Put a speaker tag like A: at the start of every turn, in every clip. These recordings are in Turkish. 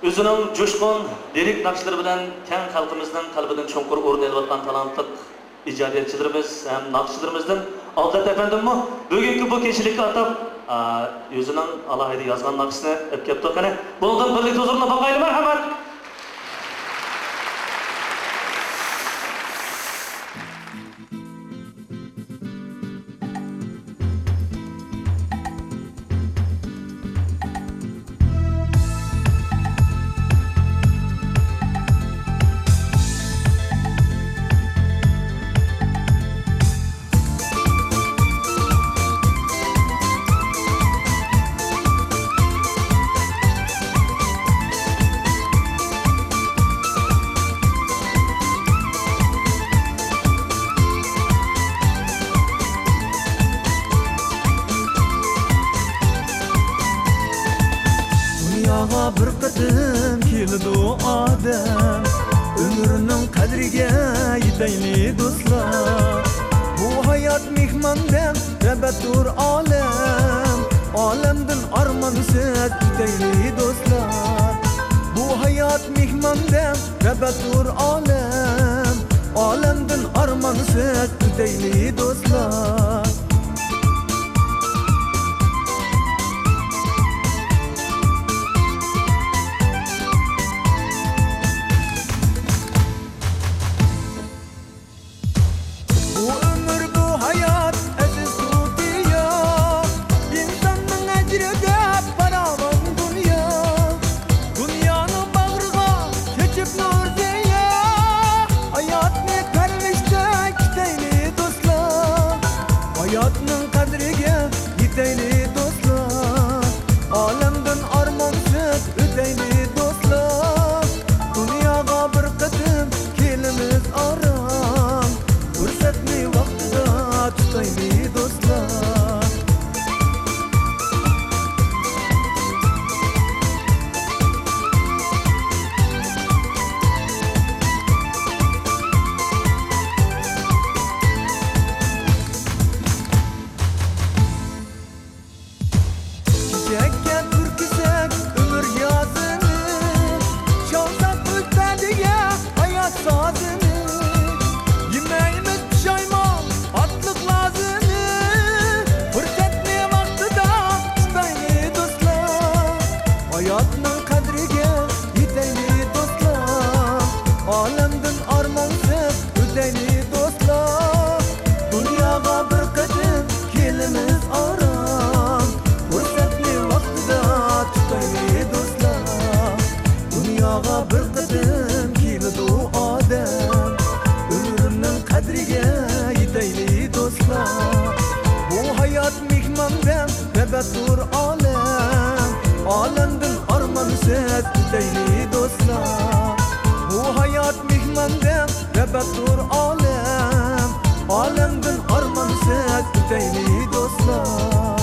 A: Özünün coşkun, lirik nakşları bilen keng halkımızdan kalbiden çonkur orun elvattan talantlık icadiyetçilerimiz hem nakşılarımızdan Avdat efendim mi? Bugünkü bu kişilikle atıp özünün Allah'ıydı yazgan nakşısını hep yaptık. Bundan birlikte huzuruna bakayım merhamet.
B: Dünyaya bir qadam keldi odam, ömrünün qadriga yetayli do'stlar. Bu hayot mehmondan tabattur olam, olamdan armonsiz yetayli do'stlar. Bu hayot mehmondan tabattur olam, olamdan armonsiz yetayli do'stlar. Hayatның qadriga yetayli do'stlar, olamdan armonsiz o'tayli do'stlar. Dunyoga bir qatim kelimiz aram, fursatni vaqtida tutayli do'stlar. Çiçekken türküsek ömür yazını, çalsak ötmediye hayat sazını. Yemeğimiz pişayman atlık lazını, fırsatni vaqtida tutayli do'stlar. Hayatның qadriga yetayli do'stlar, olamdan armonsiz o'tayli do'stlar. Dunyoga bir qatim kelimiz aram, fursatni vaqtida tutayli do'stlar. Dunyoga bir qatim keldi odam, ömrünün qadriga yetayli do'stlar. Bu hayot mehmondan tabattur olam, olamdan armonsiz o'tayli do'stlar. Bu hayot mehmondan tabattur olam, olamdan armonsiz o'tayli do'stlar.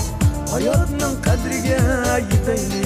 B: Hayotning qadriga yetayli